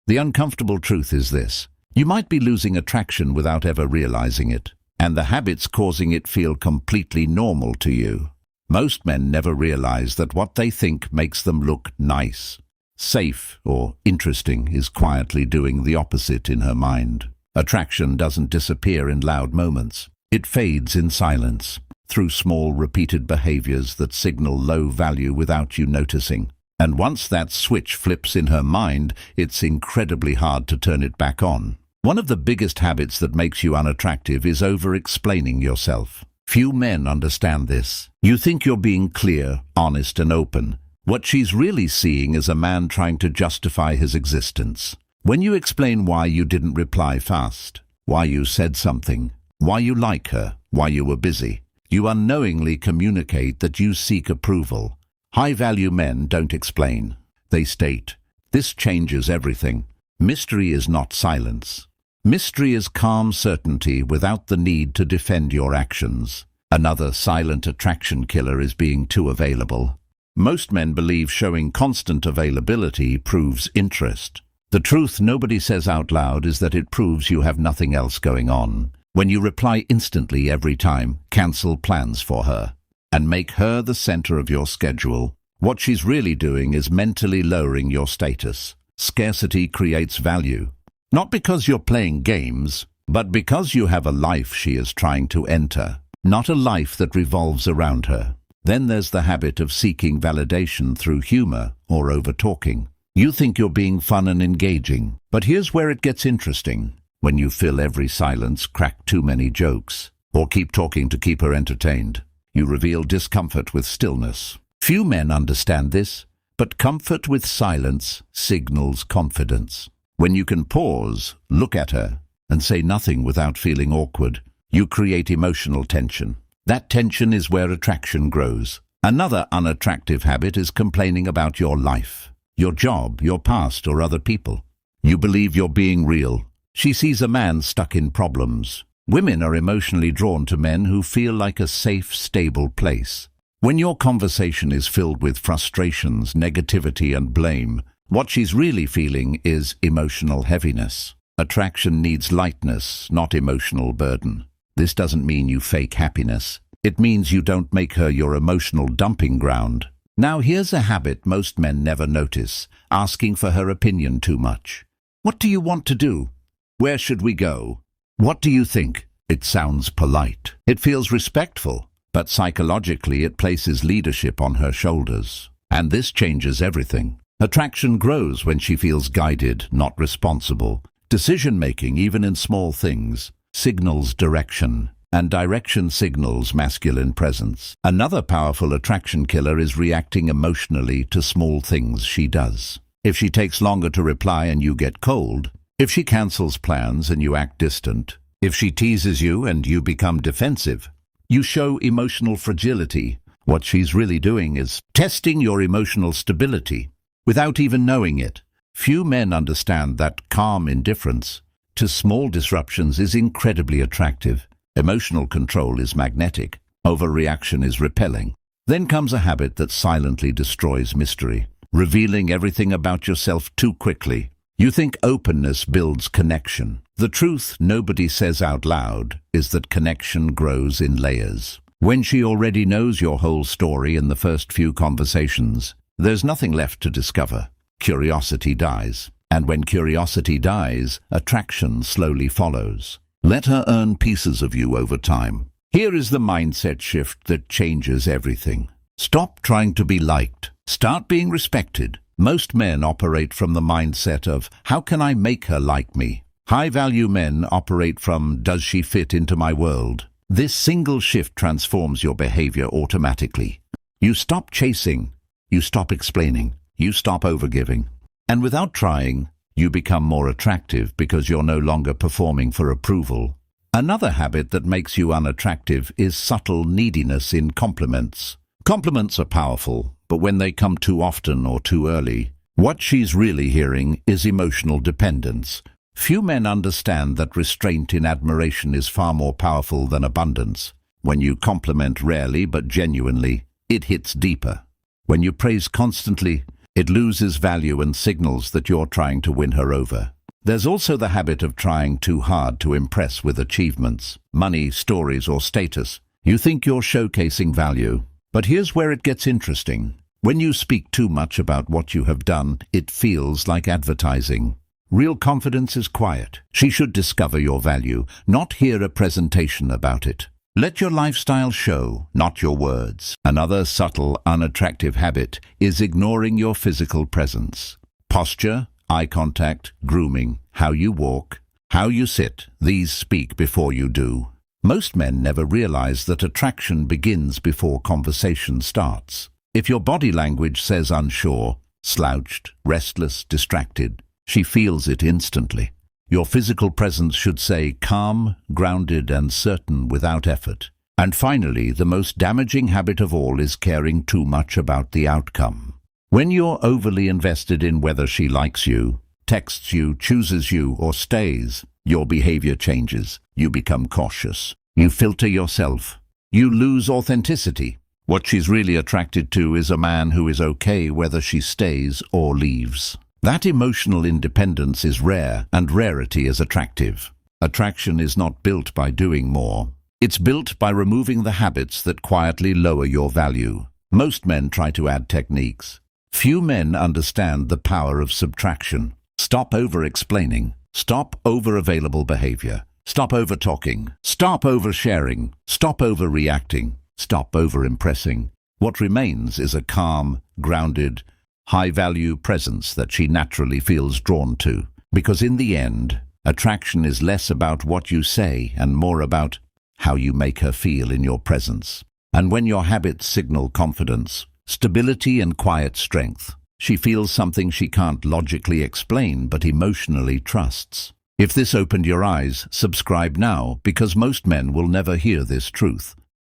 The uncomfortable truth is this: you might be losing attraction without ever realizing it, and the habits causing it feel completely normal to you. Most men never realize that what they think makes them look nice, safe, or interesting is quietly doing the opposite in her mind. Attraction doesn't disappear in loud moments. It fades in silence, through small repeated behaviors that signal low value without you noticing. And once that switch flips in her mind, it's incredibly hard to turn it back on. One of the biggest habits that makes you unattractive is over-explaining yourself. Few men understand this. You think you're being clear, honest, and open. What she's really seeing is a man trying to justify his existence. When you explain why you didn't reply fast, why you said something, why you like her, why you were busy, you unknowingly communicate that you seek approval. High-value men don't explain. They state. This changes everything. Mystery is not silence. Mystery is calm certainty without the need to defend your actions. Another silent attraction killer is being too available. Most men believe showing constant availability proves interest. The truth nobody says out loud is that it proves you have nothing else going on. When you reply instantly every time, cancel plans for her, and make her the center of your schedule, what she's really doing is mentally lowering your status. Scarcity creates value. Not because you're playing games, but because you have a life she is trying to enter, not a life that revolves around her. Then there's the habit of seeking validation through humor or over-talking. You think you're being fun and engaging, but here's where it gets interesting. When you fill every silence, crack too many jokes, or keep talking to keep her entertained, you reveal discomfort with stillness. Few men understand this, but comfort with silence signals confidence. When you can pause, look at her, and say nothing without feeling awkward, you create emotional tension. That tension is where attraction grows. Another unattractive habit is complaining about your life, your job, your past, or other people. You believe you're being real. She sees a man stuck in problems. Women are emotionally drawn to men who feel like a safe, stable place. When your conversation is filled with frustrations, negativity, and blame, what she's really feeling is emotional heaviness. Attraction needs lightness, not emotional burden. This doesn't mean you fake happiness. It means you don't make her your emotional dumping ground. Now here's a habit most men never notice: asking for her opinion too much. What do you want to do? Where should we go? What do you think? It sounds polite. It feels respectful, but psychologically it places leadership on her shoulders. And this changes everything. Attraction grows when she feels guided, not responsible. Decision-making, even in small things, signals direction, and direction signals masculine presence. Another powerful attraction killer is reacting emotionally to small things she does. If she takes longer to reply and you get cold, if she cancels plans and you act distant, if she teases you and you become defensive, you show emotional fragility. What she's really doing is testing your emotional stability without even knowing it. Few men understand that calm indifference to small disruptions is incredibly attractive. Emotional control is magnetic. Overreaction is repelling. Then comes a habit that silently destroys mystery, revealing everything about yourself too quickly. You think openness builds connection. The truth nobody says out loud is that connection grows in layers. When she already knows your whole story in the first few conversations, there's nothing left to discover. Curiosity dies. And when curiosity dies, attraction slowly follows. Let her earn pieces of you over time. Here is the mindset shift that changes everything. Stop trying to be liked. Start being respected. Most men operate from the mindset of, how can I make her like me? High-value men operate from, does she fit into my world? This single shift transforms your behavior automatically. You stop chasing. You stop explaining. You stop overgiving. And without trying, you become more attractive because you're no longer performing for approval. Another habit that makes you unattractive is subtle neediness in compliments. Compliments are powerful, but when they come too often or too early, what she's really hearing is emotional dependence. Few men understand that restraint in admiration is far more powerful than abundance. When you compliment rarely but genuinely, it hits deeper. When you praise constantly, It loses value and signals that you're trying to win her over. There's also the habit of trying too hard to impress with achievements, money, stories, or status. You think you're showcasing value. But here's where it gets interesting. When you speak too much about what you have done, it feels like advertising. Real confidence is quiet. She should discover your value, not hear a presentation about it. Let your lifestyle show, not your words. Another subtle, unattractive habit is ignoring your physical presence. Posture, eye contact, grooming, how you walk, how you sit, these speak before you do. Most men never realize that attraction begins before conversation starts. If your body language says unsure, slouched, restless, distracted, she feels it instantly. Your physical presence should say calm, grounded, and certain without effort. And finally, the most damaging habit of all is caring too much about the outcome. When you're overly invested in whether she likes you, texts you, chooses you, or stays, your behavior changes. You become cautious. You filter yourself. You lose authenticity. What she's really attracted to is a man who is okay whether she stays or leaves. That emotional independence is rare, and rarity is attractive. Attraction is not built by doing more. It's built by removing the habits that quietly lower your value. Most men try to add techniques. Few men understand the power of subtraction. Stop over-explaining. Stop over-available behavior. Stop over-talking. Stop over-sharing. Stop over-reacting. Stop over-impressing. What remains is a calm, grounded, high-value presence that she naturally feels drawn to. Because in the end, attraction is less about what you say and more about how you make her feel in your presence. And when your habits signal confidence, stability, and quiet strength, she feels something she can't logically explain but emotionally trusts. If this opened your eyes, subscribe now, because most men will never hear this truth.